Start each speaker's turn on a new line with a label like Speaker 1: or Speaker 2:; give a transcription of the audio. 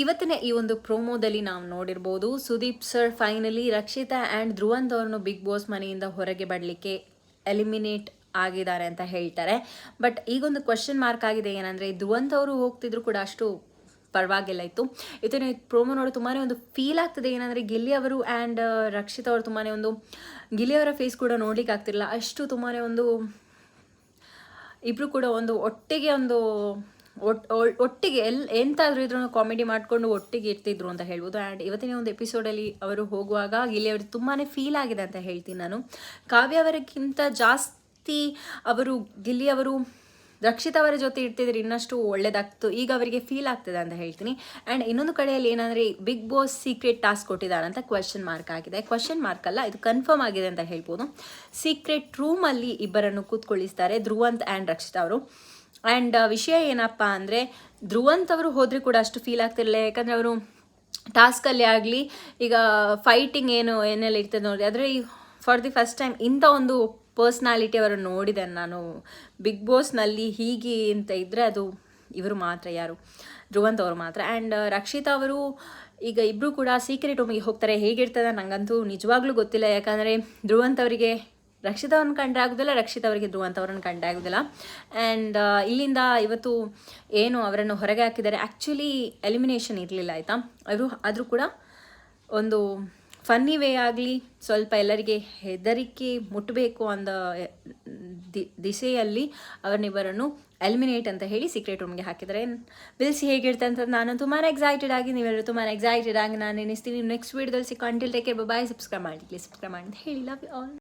Speaker 1: ಇವತ್ತಿನ ಈ ಒಂದು ಪ್ರೋಮೋದಲ್ಲಿ ನಾವು ನೋಡಿರ್ಬೋದು, Sudeep sir finally Rakshita and Dhruvanth ಅವ್ರನ್ನು ಬಿಗ್ ಬಾಸ್ ಮನೆಯಿಂದ ಹೊರಗೆ ಬರಲಿಕ್ಕೆ ಎಲಿಮಿನೇಟ್ ಆಗಿದ್ದಾರೆ ಅಂತ ಹೇಳ್ತಾರೆ. ಬಟ್ ಈಗೊಂದು ಕ್ವಶನ್ ಮಾರ್ಕ್ ಆಗಿದೆ, ಏನಂದರೆ ಧ್ರುವಂತ್ ಅವರು ಹೋಗ್ತಿದ್ರು ಕೂಡ ಅಷ್ಟು ಪರವಾಗಿಲ್ಲ ಇತ್ತು. ಇದನ್ನು ಪ್ರೋಮೋ ನೋಡಿ ತುಂಬಾ ಒಂದು ಫೀಲ್ ಆಗ್ತದೆ. ಏನಂದರೆ ಗಿಲ್ಲಿ ಅವರು ಆ್ಯಂಡ್ ರಕ್ಷಿತಾ ಅವರು ತುಂಬಾ ಒಂದು ಗಿಲ್ಲಿ ಅವರ ಫೇಸ್ ಕೂಡ ನೋಡ್ಲಿಕ್ಕೆ ಆಗ್ತಿರಲಿಲ್ಲ, ಅಷ್ಟು ತುಂಬಾ ಒಂದು ಇಬ್ಬರು ಕೂಡ ಒಂದು ಒಟ್ಟಿಗೆ ಒಂದು ಒಟ್ಟಿಗೆ ಎಂತಾದರೂ ಇದ್ರೂ ಕಾಮಿಡಿ ಮಾಡಿಕೊಂಡು ಒಟ್ಟಿಗೆ ಇರ್ತಿದ್ರು ಅಂತ ಹೇಳ್ಬೋದು. ಆ್ಯಂಡ್ ಇವತ್ತಿನ ಒಂದು ಎಪಿಸೋಡಲ್ಲಿ ಅವರು ಹೋಗುವಾಗ ಗಿಲ್ಲಿ ಅವ್ರಿಗೆ ತುಂಬಾ ಫೀಲ್ ಆಗಿದೆ ಅಂತ ಹೇಳ್ತೀನಿ ನಾನು. ಕಾವ್ಯ ಅವರಿಗಿಂತ ಜಾಸ್ತಿ ಅವರು ಗಿಲ್ಲಿ ಅವರು ರಕ್ಷಿತಾ ಅವರ ಜೊತೆ ಇರ್ತಿದ್ರೆ ಇನ್ನಷ್ಟು ಒಳ್ಳೇದಾಗ್ತು, ಈಗ ಅವರಿಗೆ ಫೀಲ್ ಆಗ್ತದೆ ಅಂತ ಹೇಳ್ತೀನಿ. ಆ್ಯಂಡ್ ಇನ್ನೊಂದು ಕಡೆಯಲ್ಲಿ ಏನಂದರೆ ಬಿಗ್ ಬಾಸ್ ಸೀಕ್ರೆಟ್ ಟಾಸ್ಕ್ ಕೊಟ್ಟಿದ್ದಾರೆ ಅಂತ ಕ್ವಶನ್ ಮಾರ್ಕ್ ಆಗಿದೆ. ಕ್ವಶನ್ ಮಾರ್ಕ್ ಅಲ್ಲ, ಇದು ಕನ್ಫರ್ಮ್ ಆಗಿದೆ ಅಂತ ಹೇಳ್ಬೋದು. ಸೀಕ್ರೆಟ್ ರೂಮಲ್ಲಿ ಇಬ್ಬರನ್ನು ಕೂತ್ಕೊಳ್ಳಿಸ್ತಾರೆ, ಧ್ರುವಂತ್ ಆ್ಯಂಡ್ ರಕ್ಷಿತಾ ಅವರು. ಆ್ಯಂಡ್ ವಿಷಯ ಏನಪ್ಪ ಅಂದರೆ, ಧ್ರುವಂತ್ ಅವರು ಹೋದರೆ ಕೂಡ ಅಷ್ಟು ಫೀಲ್ ಆಗ್ತಿರಲಿಲ್ಲ, ಯಾಕಂದರೆ ಅವರು ಟಾಸ್ಕಲ್ಲಿ ಆಗಲಿ ಈಗ ಫೈಟಿಂಗ್ ಏನೆಲ್ಲ ಇರ್ತದೆ ನೋಡಿ, ಆದರೆ ಫಾರ್ ದಿ ಫಸ್ಟ್ ಟೈಮ್ ಇಂಥ ಒಂದು ಪರ್ಸ್ನಾಲಿಟಿ ಅವರು ನೋಡಿದೆ ನಾನು ಬಿಗ್ ಬಾಸ್ನಲ್ಲಿ. ಹೀಗೆ ಅಂತ ಇದ್ದರೆ ಅದು ಇವರು ಮಾತ್ರ, ಯಾರು ಧ್ರುವಂತ್ ಅವರು ಮಾತ್ರ. ಆ್ಯಂಡ್ ರಕ್ಷಿತಾ ಅವರು ಈಗ ಇಬ್ಬರು ಕೂಡ ಸೀಕ್ರೆಟ್ ರೂಮಿಗೆ ಹೋಗ್ತಾರೆ. ಹೇಗಿರ್ತದೆ ನನಗಂತೂ ನಿಜವಾಗ್ಲೂ ಗೊತ್ತಿಲ್ಲ, ಯಾಕಂದರೆ ಧ್ರುವಂತ್ ಅವರಿಗೆ ರಕ್ಷಿತಾವನ್ನು ಕಂಡ್ರೆ ಆಗೋದಿಲ್ಲ, ರಕ್ಷಿತಾ ಅವರಿಗೆ ಧ್ರುವಂತ್ ಅವರನ್ನು ಕಂಡ್ರೆ ಆಗೋದಿಲ್ಲ. ಆ್ಯಂಡ್ ಇಲ್ಲಿಂದ ಇವತ್ತು ಏನು ಅವರನ್ನು ಹೊರಗೆ ಹಾಕಿದ್ದಾರೆ, ಆ್ಯಕ್ಚುಲಿ ಎಲಿಮಿನೇಷನ್ ಇರಲಿಲ್ಲ ಆಯಿತಾ. ಅವರು ಆದರೂ ಕೂಡ ಒಂದು ಫನ್ನಿ ವೇ ಆಗಲಿ, ಸ್ವಲ್ಪ ಎಲ್ಲರಿಗೆ ಹೆದರಿಕೆ ಮುಟ್ಟಬೇಕು ಅಂದ ದಿಸೆಯಲ್ಲಿ ಅವರನ್ನಿಬ್ಬರನ್ನು ಎಲಿಮಿನೇಟ್ ಅಂತ ಹೇಳಿ ಸೀಕ್ರೆಟ್ ರೂಮ್ಗೆ ಹಾಕಿದ್ದಾರೆ. ಬಿಲ್ಸಿ ಹೇಗಿರುತ್ತೆ ಅಂತ ನಾನು ತುಂಬಾ ಎಕ್ಸೈಟೆಡ್ ಆಗಿ, ನೀವೆಲ್ಲರೂ ತುಂಬಾ ಎಕ್ಸೈಟೆಡ್ ಆಗಿ ನಾನು ಎನಿಸ್ತೀನಿ. ನೆಕ್ಸ್ಟ್ ವೀಡಿಯೋದಲ್ಲಿ ಸಿಕ್ಕ. Until take care, bye. Subscribe ಮಾಡಿ ಅಂತ ಹೇಳಿ. Love you all.